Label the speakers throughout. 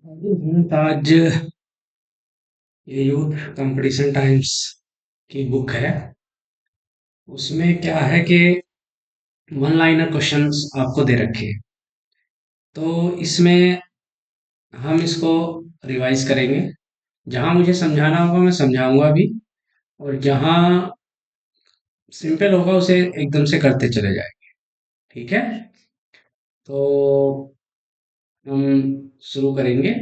Speaker 1: आज ये youth competition times की बुक है। उसमें क्या है कि वन लाइनर क्वेश्चंस आपको दे रखे हैं। तो इसमें हम इसको रिवाइज करेंगे। जहां मुझे समझाना होगा मैं समझाऊंगा भी, और जहां सिंपल होगा उसे एकदम से करते चले जाएंगे। ठीक है, तो हम शुरू करेंगे।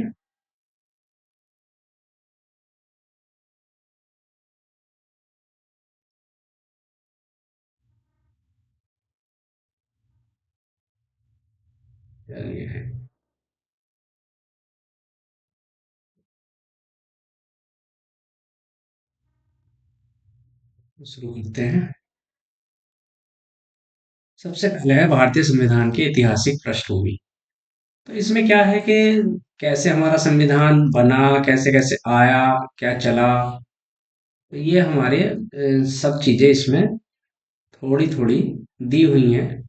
Speaker 1: चलिए शुरू करते हैं। सबसे पहले है भारतीय संविधान की ऐतिहासिक पृष्ठभूमि। तो इसमें क्या है कि कैसे हमारा संविधान बना, कैसे कैसे आया, क्या चला। तो ये हमारे सब चीजें इसमें थोड़ी थोड़ी दी हुई हैं,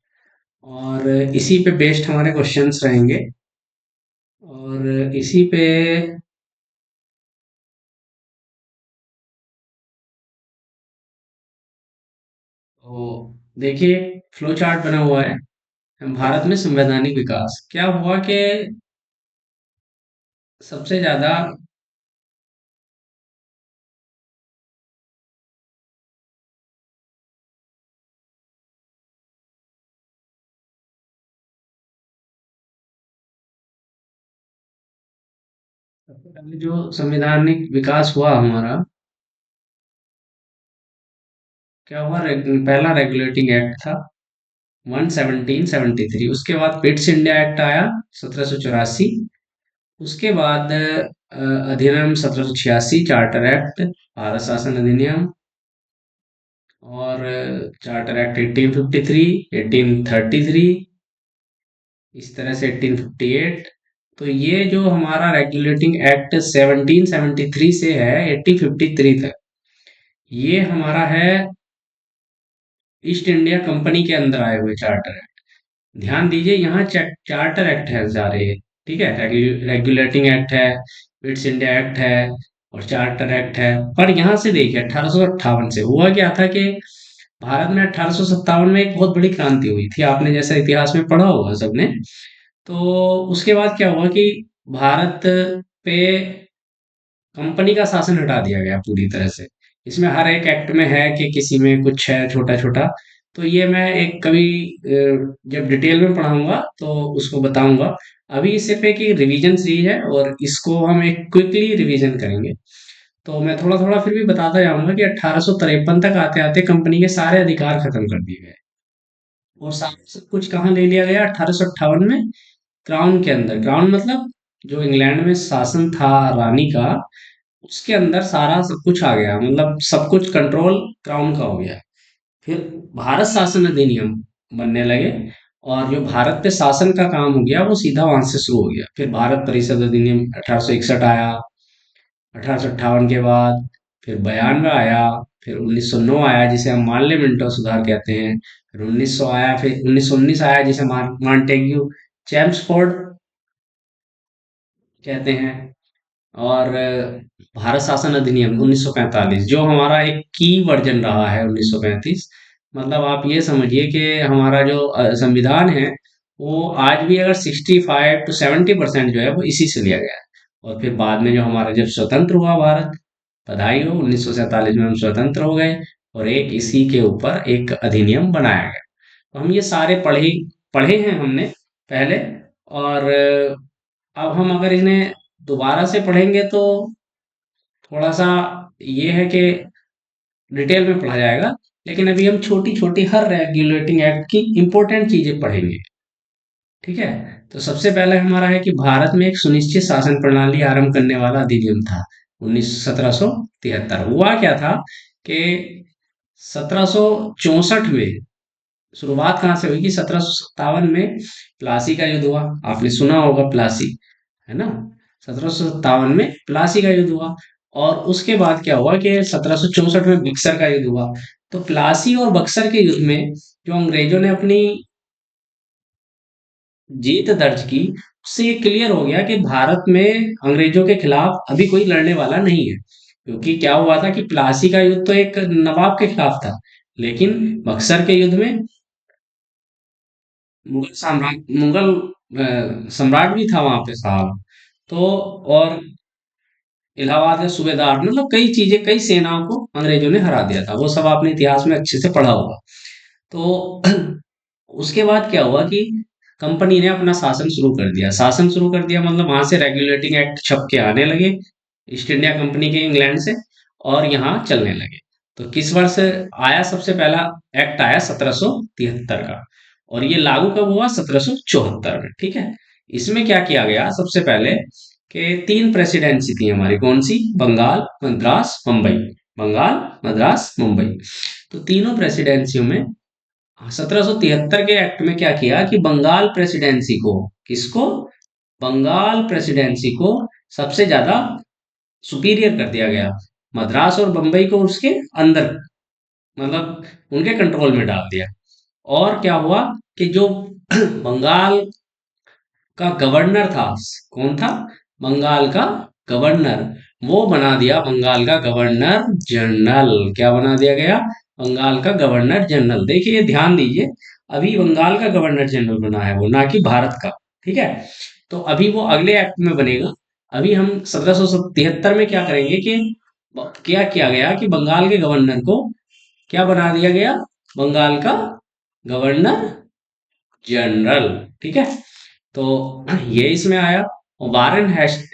Speaker 1: और इसी पे बेस्ड हमारे क्वेश्चंस रहेंगे। और इसी पे तो देखिए, फ्लो चार्ट बना हुआ है। भारत में संवैधानिक विकास क्या हुआ कि सबसे ज्यादा सबसे पहले जो संवैधानिक विकास हुआ हमारा, क्या हुआ, पहला रेगुलेटिंग एक्ट था 1773। उसके बाद पिट्स इंडिया एक्ट आया 1784। उसके बाद अधिनियम 1786, चार्टर एक्ट, भारत शासन अधिनियम, और चार्टर एक्ट 1853, 1833, इस तरह से 1858। तो ये जो हमारा रेगुलेटिंग एक्ट 1773 से है 1853 तक, ये हमारा है ईस्ट इंडिया कंपनी के अंदर आए हुए चार्टर। ध्यान दीजिए, यहाँ चार्टर एक्ट है सारे। ठीक है, रेगुलेटिंग एक्ट है, पिट्स इंडिया एक्ट है, और चार्टर एक्ट है। पर यहाँ से देखिए 1858 से हुआ क्या था कि भारत में 1857 में एक बहुत बड़ी क्रांति हुई थी। आपने जैसा इतिहास में पढ़ा होगा सबने। तो उसके बाद क्या हुआ कि भारत पे कंपनी का शासन हटा दिया गया पूरी तरह से। इसमें हर एक एक्ट में है कि किसी में कुछ है छोटा छोटा। तो ये मैं एक कभी जब डिटेल में पढ़ाऊंगा तो उसको बताऊंगा। अभी इसे पे की रिवीजन सीरीज है, और इसको हम एक क्विकली रिवीजन करेंगे। तो मैं थोड़ा थोड़ा फिर भी बताता जाऊंगा कि 1853 तक आते आते कंपनी के सारे अधिकार खत्म कर दिए गए, और सारा सब कुछ कहाँ ले लिया गया 1858 में, क्राउन के अंदर। क्राउन मतलब जो इंग्लैंड में शासन था रानी का, उसके अंदर सारा सब कुछ आ गया, मतलब सब कुछ कंट्रोल क्राउन का हो गया। फिर भारत शासन अधिनियम बनने लगे, और जो भारत पे शासन का काम हो गया वो सीधा वहां से शुरू हो गया। फिर भारत परिषद अधिनियम 1861 आया, 1858 के बाद फिर 92 आया, फिर 1909 आया जिसे हम मार्लियामेंटो सुधार कहते हैं, फिर 1900 आया, फिर 1919 आया जिसे मॉन्टेग्यू चेम्सफोर्ड कहते हैं, और भारत शासन अधिनियम 1945 जो हमारा एक की वर्जन रहा है 1935। मतलब आप ये समझिए कि हमारा जो संविधान है वो आज भी अगर 65 to 70% जो है वो इसी से लिया गया है। और फिर बाद में जो हमारा जब स्वतंत्र हुआ भारत, बधाई हो, 1947 में हम स्वतंत्र हो गए, और एक इसी के ऊपर एक अधिनियम बनाया गया। तो हम ये सारे पढ़े पढ़े हैं हमने पहले। और अब हम अगर इन्हें दोबारा से पढ़ेंगे तो थोड़ा सा ये है कि डिटेल में पढ़ा जाएगा। लेकिन अभी हम छोटी छोटी हर रेगुलेटिंग एक्ट की इंपॉर्टेंट चीजें पढ़ेंगे। ठीक है, तो सबसे पहले हमारा है कि भारत में एक सुनिश्चित शासन प्रणाली आरंभ करने वाला अधिनियम था 1773। हुआ क्या था कि 1764 में शुरुआत कहाँ से हुई कि 1757 में प्लासी का युद्ध हुआ। आपने सुना होगा प्लासी, है ना। 1757 में प्लासी का युद्ध हुआ, और उसके बाद क्या हुआ कि 1764 में बक्सर का युद्ध हुआ। तो प्लासी और बक्सर के युद्ध में जो अंग्रेजों ने अपनी जीत दर्ज की, उससे ये क्लियर हो गया कि भारत में अंग्रेजों के खिलाफ अभी कोई लड़ने वाला नहीं है। क्योंकि क्या हुआ था कि प्लासी का युद्ध तो एक नवाब के खिलाफ था, लेकिन बक्सर के युद्ध में मुगल सम्राट भी था वहां पे साहब। तो और इलाहाबाद के सूबेदार, मतलब कई चीजें, कई सेनाओं को अंग्रेजों ने हरा दिया था, वो सब आपने इतिहास में अच्छे से पढ़ा होगा। तो उसके बाद क्या हुआ कि कंपनी ने अपना शासन शुरू कर दिया। शासन शुरू कर दिया मतलब वहां से रेगुलेटिंग एक्ट छप के आने लगे ईस्ट इंडिया कंपनी के, इंग्लैंड से, और यहाँ चलने लगे। तो किस वर्ष आया सबसे पहला एक्ट? आया 1773 का। और ये लागू कब हुआ? 1774 में। ठीक है। इसमें क्या किया गया सबसे पहले कि तीन प्रेसिडेंसी थी हमारी, कौन सी? बंगाल, मद्रास, मुंबई। बंगाल, मद्रास, मुंबई। तो तीनों प्रेसिडेंसियों में 1773 के एक्ट में क्या किया कि बंगाल प्रेसिडेंसी को, किसको? बंगाल प्रेसिडेंसी को सबसे ज्यादा सुपीरियर कर दिया गया। मद्रास और बंबई को उसके अंदर, मतलब उनके कंट्रोल में डाल दिया। और क्या हुआ कि जो बंगाल का गवर्नर था, कौन था? बंगाल का गवर्नर, वो बना दिया बंगाल का गवर्नर जनरल। क्या बना दिया गया? बंगाल का गवर्नर जनरल। देखिए ध्यान दीजिए, अभी बंगाल का गवर्नर जनरल बना है वो, ना कि भारत का। ठीक है। तो अभी वो अगले एक्ट में बनेगा। अभी हम 1773 में क्या करेंगे कि क्या किया गया कि बंगाल के गवर्नर को क्या बना दिया गया? बंगाल का गवर्नर जनरल। ठीक है। तो ये इसमें आया। और वारेन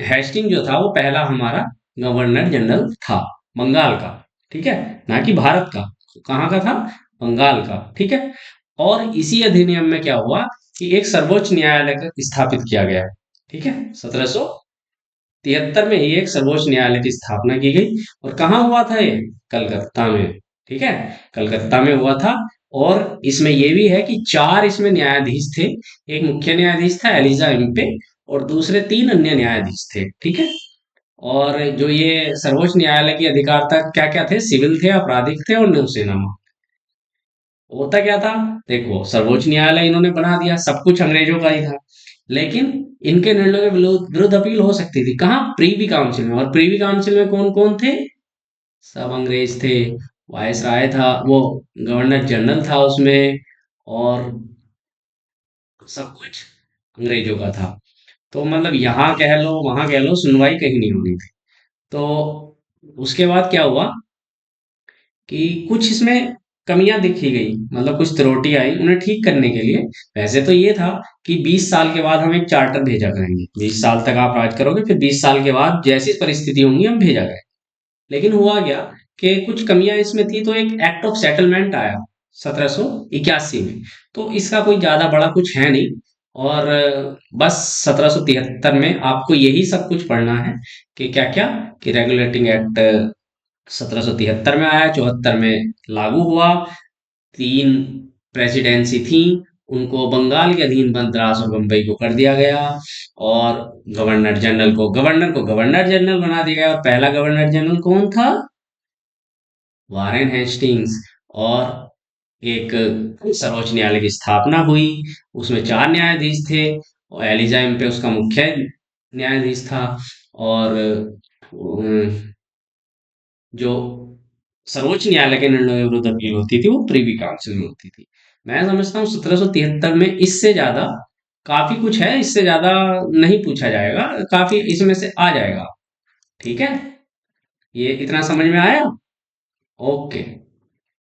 Speaker 1: हेस्टिंग जो था वो पहला हमारा गवर्नर जनरल था, बंगाल का। ठीक है। ना कि भारत का। तो कहाँ का था? बंगाल का। ठीक है। और इसी अधिनियम में क्या हुआ कि एक सर्वोच्च न्यायालय का स्थापित किया गया। ठीक है। 1773 में ही एक सर्वोच्च न्यायालय की स्थापना की गई। और कहाँ हुआ था ये? कलकत्ता में। ठीक है। कलकत्ता में हुआ था। और इसमें ये भी है कि चार इसमें न्यायाधीश थे। एक मुख्य न्यायाधीश था एलिजा इम्पे, और दूसरे तीन अन्य न्यायाधीश थे। ठीक है। और जो ये सर्वोच्च न्यायालय की अधिकारता क्या क्या थे? सिविल थे, आपराधिक थे, और नौसेना। होता क्या था? देखो, सर्वोच्च न्यायालय इन्होंने बना दिया, सब कुछ अंग्रेजों का ही था। लेकिन इनके निर्णयों के विरुद्ध विरुद्ध अपील हो सकती थी। कहाँ? प्रीवी काउंसिल में। और प्रीवी काउंसिल में कौन कौन थे? सब अंग्रेज थे। वायसराय था, वो गवर्नर जनरल था उसमें, और सब कुछ अंग्रेजों का था। तो मतलब यहाँ कह लो वहां कह लो, सुनवाई कहीं नहीं होनी थी। तो उसके बाद क्या हुआ कि कुछ इसमें कमियां दिखी गई, मतलब कुछ त्रुटि आई, उन्हें ठीक करने के लिए। वैसे तो ये था कि 20 साल के बाद हम एक चार्टर भेजा करेंगे, 20 साल तक आप राज करोगे, फिर 20 साल के बाद जैसी परिस्थिति होंगी हम भेजा करेंगे। लेकिन हुआ क्या कि कुछ कमियां इसमें थी, तो एक एक्ट ऑफ सेटलमेंट आया 1781 में। तो इसका कोई ज्यादा बड़ा कुछ है नहीं। और बस 1773 में आपको यही सब कुछ पढ़ना है कि क्या क्या, कि रेगुलेटिंग एक्ट 1773 में आया, 74 में लागू हुआ। तीन प्रेसिडेंसी थी, उनको बंगाल के अधीन मद्रास और बंबई को कर दिया गया। और गवर्नर को गवर्नर जनरल बना दिया गया। और पहला गवर्नर जनरल कौन था? Warren Hastings. और एक सर्वोच्च न्यायालय की स्थापना हुई, उसमें चार न्यायाधीश थे, और एलिजाइम पे उसका मुख्य न्यायाधीश था। और जो सर्वोच्च न्यायालय के निर्णय के विरुद्ध अपील होती थी वो प्रीवी काउंसिल में होती थी। मैं समझता हूँ 1773 में इससे ज्यादा काफी कुछ है, इससे ज्यादा नहीं पूछा जाएगा, काफी इसमें से आ जाएगा। ठीक है। ये इतना समझ में आया? ओके।